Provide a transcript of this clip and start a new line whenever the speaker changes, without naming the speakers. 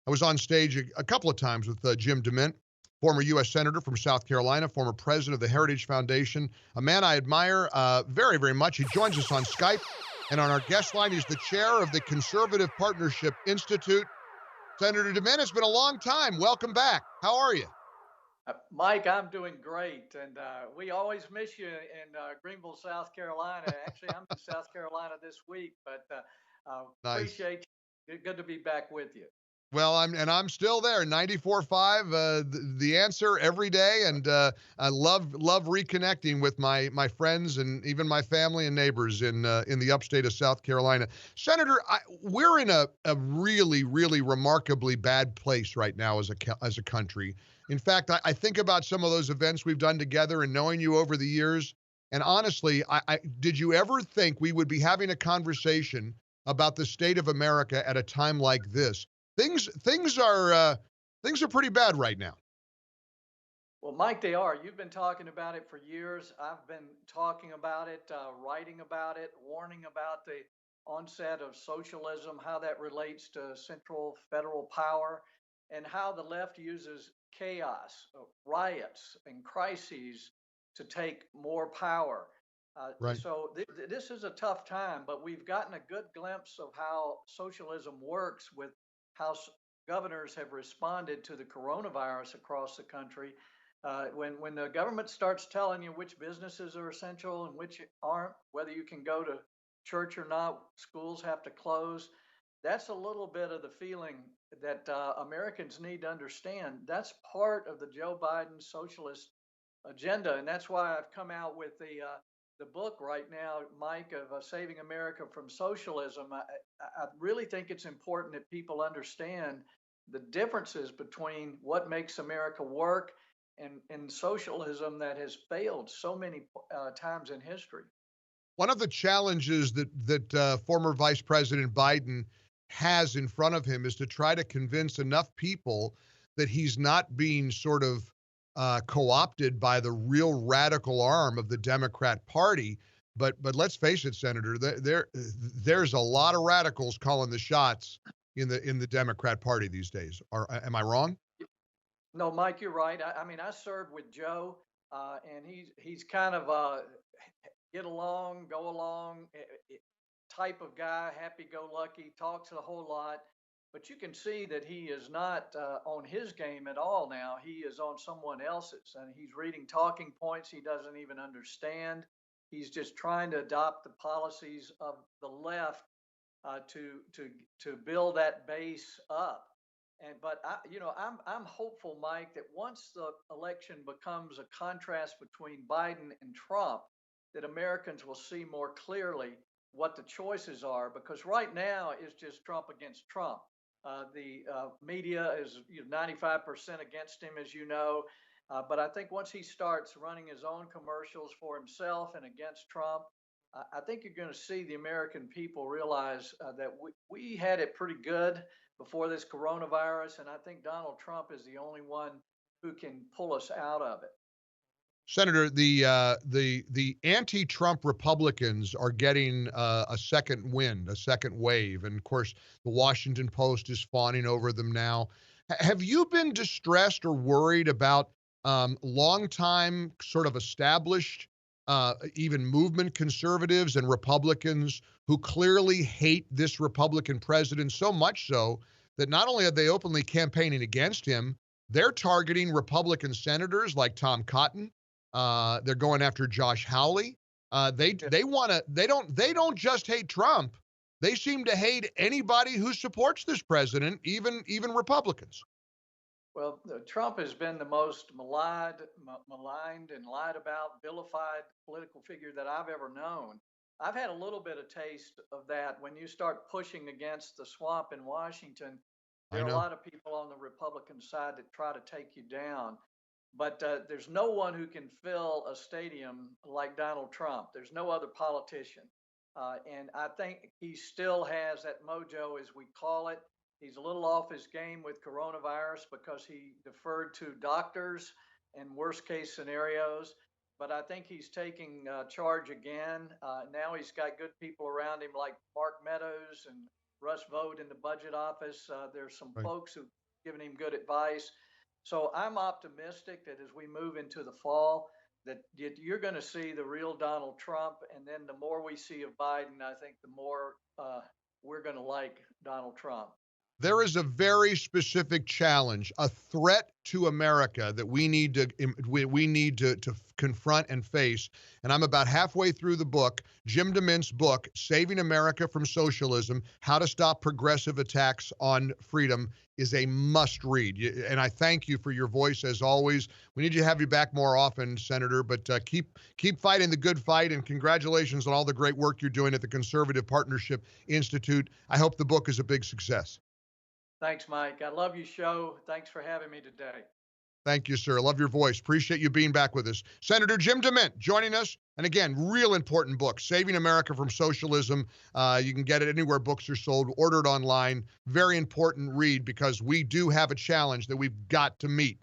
I was on stage a couple of times with Jim DeMint, former U.S. Senator from South Carolina, former president of the Heritage Foundation, a man I admire very, very much. He joins us on Skype. And on our guest line, he's the chair of the Conservative Partnership Institute. Senator DeMint, it's been a long time. Welcome back. How are you?
Mike, I'm doing great, and we always miss you in Greenville, South Carolina. Actually, I'm in South Carolina this week, but
Nice.
appreciate you. Good to be back with you.
Well, I'm still there, 94.5, the answer every day, and I love reconnecting with my friends and even my family and neighbors in the upstate of South Carolina. Senator, we're in a really, really remarkably bad place right now as a country. In fact, I think about some of those events we've done together and knowing you over the years, and honestly, did you ever think we would be having a conversation about the state of America at a time like this? Things are pretty bad right now.
Well, Mike, they are. You've been talking about it for years. I've been talking about it, writing about it, warning about the onset of socialism, how that relates to central federal power, and how the left uses chaos, riots, and crises to take more power.
Right.
This is a tough time, but we've gotten a good glimpse of how socialism works with how governors have responded to the coronavirus across the country. When the government starts telling you which businesses are essential and which aren't, whether you can go to church or not, schools have to close. That's a little bit of the feeling that Americans need to understand. That's part of the Joe Biden socialist agenda, and that's why I've come out with the book right now, Mike, of Saving America from Socialism. I really think it's important that people understand the differences between what makes America work and socialism that has failed so many times in history.
One of the challenges that former Vice President Biden has in front of him is to try to convince enough people that he's not being sort of co-opted by the real radical arm of the Democrat Party. But let's face it, Senator, there's a lot of radicals calling the shots in the Democrat Party these days. Am I wrong?
No, Mike, you're right. I mean, I served with Joe, and he's kind of get along, go along type of guy, happy-go-lucky, talks a whole lot. But you can see that he is not on his game at all now. He is on someone else's, and he's reading talking points he doesn't even understand. He's just trying to adopt the policies of the left to build that base up. I'm hopeful, Mike, that once the election becomes a contrast between Biden and Trump, that Americans will see more clearly what the choices are. Because right now it's just Trump against Trump. The media is 95% against him, as you know. But I think once he starts running his own commercials for himself and against Trump, I think you're going to see the American people realize that we had it pretty good before this coronavirus, and I think Donald Trump is the only one who can pull us out of it.
Senator, the anti-Trump Republicans are getting a second wind, a second wave, and of course, the Washington Post is fawning over them now. Have you been distressed or worried about longtime sort of established, even movement conservatives and Republicans who clearly hate this Republican president so much so that not only are they openly campaigning against him, they're targeting Republican senators like Tom Cotton. They're going after Josh Hawley. They don't just hate Trump. They seem to hate anybody who supports this president, even Republicans.
Well, Trump has been the most maligned and lied about, vilified political figure that I've ever known. I've had a little bit of taste of that. When you start pushing against the swamp in Washington,
I
there are a
know.
lot of people on the Republican side that try to take you down. But there's no one who can fill a stadium like Donald Trump. There's no other politician. And I think he still has that mojo, as we call it. He's a little off his game with coronavirus because he deferred to doctors and worst case scenarios. But I think he's taking charge again. Now he's got good people around him like Mark Meadows and Russ Vought in the budget office. There's some
Right.
folks who've given him good advice. So I'm optimistic that as we move into the fall, that you're going to see the real Donald Trump. And then the more we see of Biden, I think the more we're going to like Donald Trump.
There is a very specific challenge, a threat to America that we need to confront and face. And I'm about halfway through the book, Jim DeMint's book, Saving America from Socialism: How to Stop Progressive Attacks on Freedom, is a must read. And I thank you for your voice as always. We need to have you back more often, Senator, but keep fighting the good fight, and congratulations on all the great work you're doing at the Conservative Partnership Institute. I hope the book is a big success.
Thanks, Mike. I love your show. Thanks for having me today.
Thank you, sir. Love your voice. Appreciate you being back with us. Senator Jim DeMint joining us. And again, real important book, Saving America from Socialism. You can get it anywhere books are sold. Order it online. Very important read, because we do have a challenge that we've got to meet.